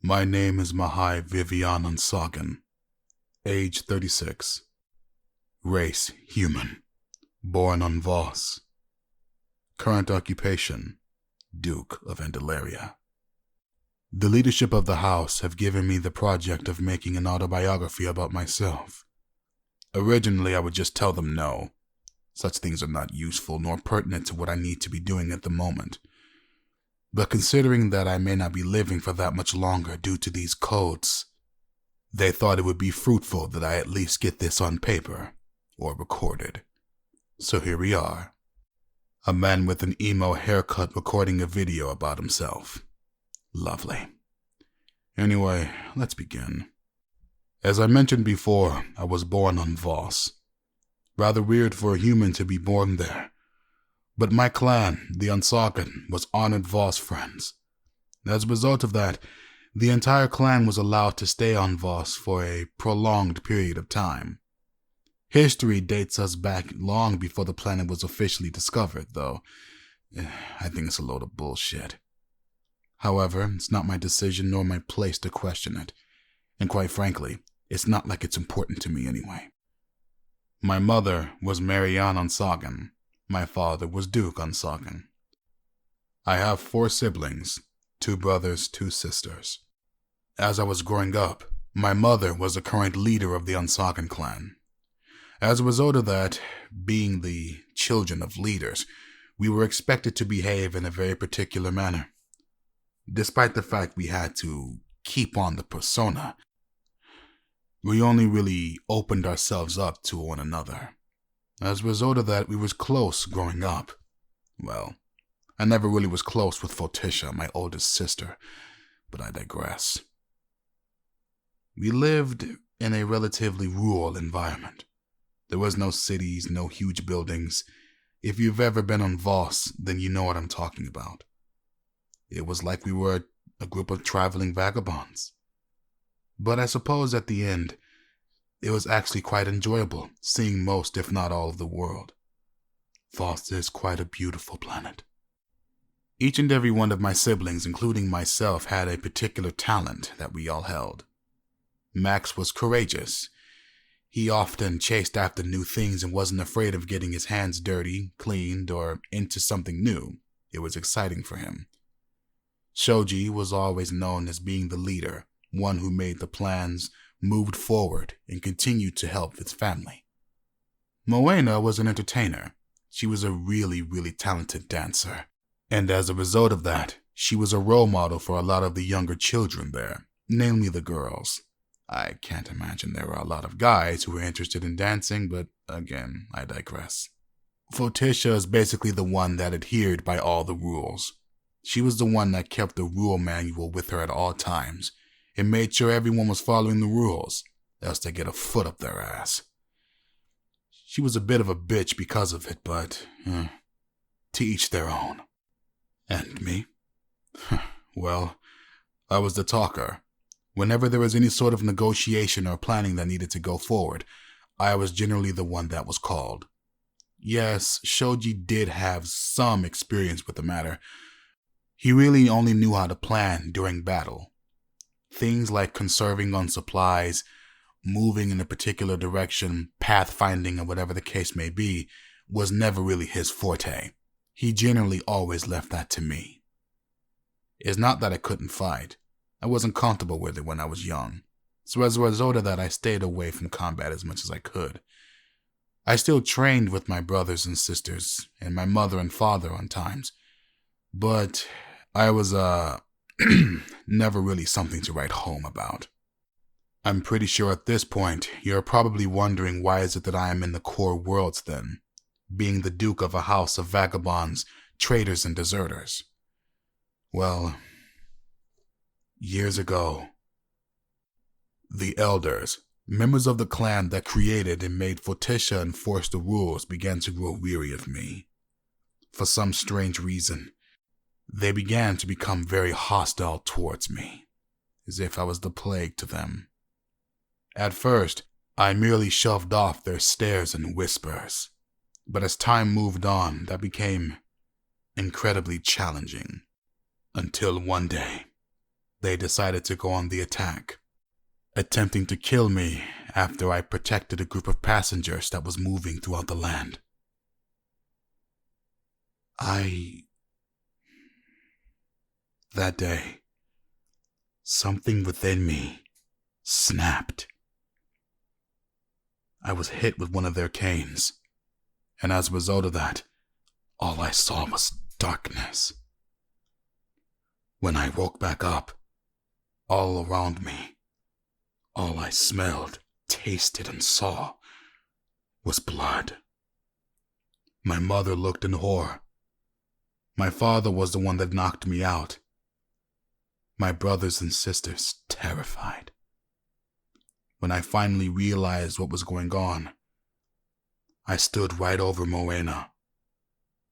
My name is Mhi Vivi'ann Onsagen, age 36, race human, born on Voss, current occupation, Duke of Andalaria. The leadership of the house have given me the project of making an autobiography about myself. Originally, I would just tell them no. Such things are not useful nor pertinent to what I need to be doing at the moment. But considering that I may not be living for that much longer due to these codes, they thought it would be fruitful that I at least get this on paper or recorded. So here we are. A man with an emo haircut recording a video about himself. Lovely. Anyway, let's begin. As I mentioned before, I was born on Voss. Rather weird for a human to be born there. But my clan, the Onsagen, was honored Voss friends. As a result of that, the entire clan was allowed to stay on Voss for a prolonged period of time. History dates us back long before the planet was officially discovered, though. I think it's a load of bullshit. However, it's not my decision nor my place to question it. And quite frankly, it's not like it's important to me anyway. My mother was Mhi Vivi'ann Onsagen. My father was Duke Onsagen. I have 4 siblings, 2 brothers, 2 sisters. As I was growing up, my mother was the current leader of the Onsagen clan. As a result of that, being the children of leaders, we were expected to behave in a very particular manner. Despite the fact we had to keep on the persona, we only really opened ourselves up to one another. As a result of that, we was close growing up. Well, I never really was close with Fotisha, my oldest sister, but I digress. We lived in a relatively rural environment. There was no cities, no huge buildings. If you've ever been on Voss, then you know what I'm talking about. It was like we were a group of traveling vagabonds. But I suppose at the end, it was actually quite enjoyable seeing most, if not all, of the world. Voss is quite a beautiful planet. Each and every one of my siblings, including myself, had a particular talent that we all held. Max was courageous. He often chased after new things and wasn't afraid of getting his hands dirty, cleaned, or into something new. It was exciting for him. Shoji was always known as being the leader, one who made the plans, moved forward, and continued to help his family. Moena was an entertainer. She was a really, really talented dancer. And as a result of that, she was a role model for a lot of the younger children there, namely the girls. I can't imagine there were a lot of guys who were interested in dancing, but again, I digress. Fotisha is basically the one that adhered by all the rules. She was the one that kept the rule manual with her at all times, and made sure everyone was following the rules, else they get a foot up their ass. She was a bit of a bitch because of it, but to each their own. And me? Well, I was the talker. Whenever there was any sort of negotiation or planning that needed to go forward, I was generally the one that was called. Yes, Shoji did have some experience with the matter. He really only knew how to plan during battle. Things like conserving on supplies, moving in a particular direction, pathfinding, or whatever the case may be, was never really his forte. He generally always left that to me. It's not that I couldn't fight. I wasn't comfortable with it when I was young. So as a result of that, I stayed away from combat as much as I could. I still trained with my brothers and sisters, and my mother and father on times. But I was, never really something to write home about. I'm pretty sure at this point, you're probably wondering why is it that I am in the core worlds then, being the Duke of a house of vagabonds, traitors, and deserters. Well, years ago, the elders, members of the clan that created and made Fotisha enforce the rules, began to grow weary of me. For some strange reason, they began to become very hostile towards me, as if I was the plague to them. At first, I merely shoved off their stares and whispers, but as time moved on, that became incredibly challenging. Until one day, they decided to go on the attack, attempting to kill me after I protected a group of passengers that was moving throughout the land. That day, something within me snapped. I was hit with one of their canes, and as a result of that, all I saw was darkness. When I woke back up, all around me, all I smelled, tasted, and saw was blood. My mother looked in horror. My father was the one that knocked me out. My brothers and sisters terrified. When I finally realized what was going on, I stood right over Moena,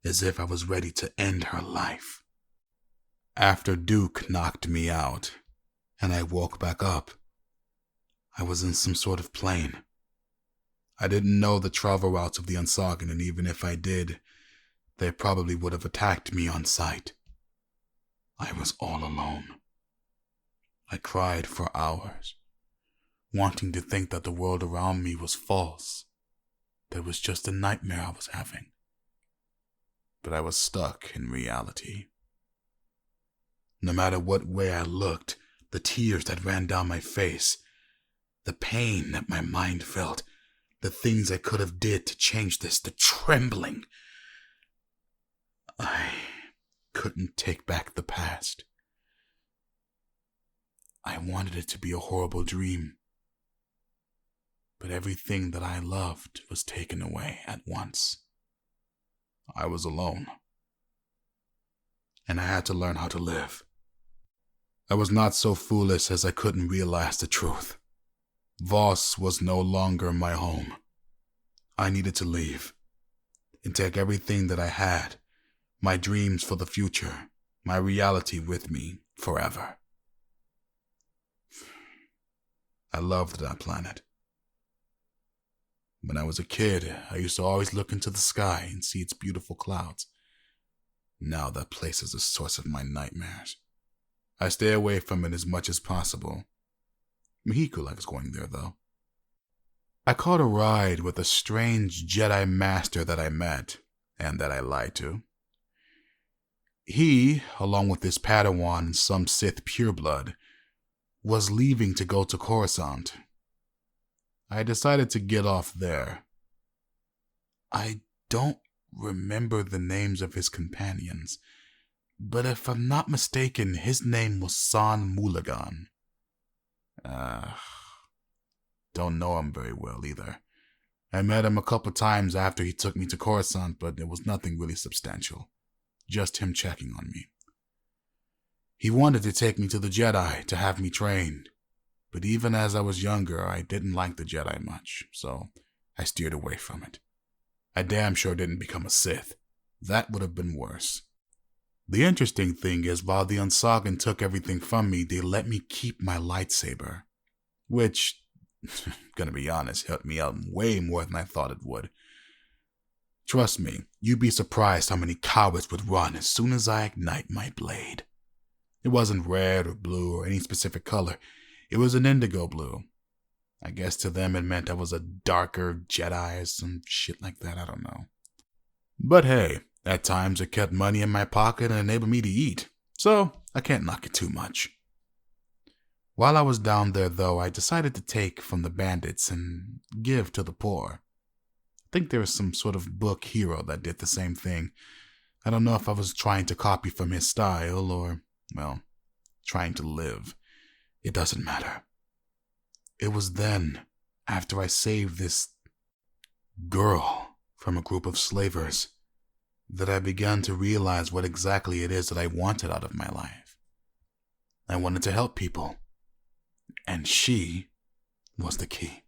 as if I was ready to end her life. After Duke knocked me out, and I woke back up, I was in some sort of plane. I didn't know the travel routes of the Onsagen, and even if I did, they probably would have attacked me on sight. I was all alone. I cried for hours, wanting to think that the world around me was false, that it was just a nightmare I was having. But I was stuck in reality. No matter what way I looked, the tears that ran down my face, the pain that my mind felt, the things I could have did to change this, the trembling. I couldn't take back the past. I wanted it to be a horrible dream. But everything that I loved was taken away at once. I was alone. And I had to learn how to live. I was not so foolish as I couldn't realize the truth. Voss was no longer my home. I needed to leave and take everything that I had, my dreams for the future, my reality with me forever. I loved that planet. When I was a kid, I used to always look into the sky and see its beautiful clouds. Now that place is the source of my nightmares. I stay away from it as much as possible. Mihiko likes going there, though. I caught a ride with a strange Jedi master that I met, and that I lied to. He, along with his Padawan and some Sith pureblood, was leaving to go to Coruscant. I decided to get off there. I don't remember the names of his companions, but if I'm not mistaken, his name was San Mulagan. Don't know him very well either. I met him a couple times after he took me to Coruscant, but it was nothing really substantial. Just him checking on me. He wanted to take me to the Jedi to have me trained, but even as I was younger, I didn't like the Jedi much, so I steered away from it. I damn sure didn't become a Sith. That would have been worse. The interesting thing is, while the Onsagen took everything from me, they let me keep my lightsaber, which, gonna be honest, helped me out way more than I thought it would. Trust me, you'd be surprised how many cowards would run as soon as I ignite my blade. It wasn't red or blue or any specific color. It was an indigo blue. I guess to them it meant I was a darker Jedi or some shit like that, I don't know. But hey, at times it kept money in my pocket and enabled me to eat, so I can't knock it too much. While I was down there, though, I decided to take from the bandits and give to the poor. I think there was some sort of book hero that did the same thing. I don't know if I was trying to copy from his style or, well, trying to live. It doesn't matter. It was then, after I saved this girl from a group of slavers, that I began to realize what exactly it is that I wanted out of my life. I wanted to help people, and she was the key.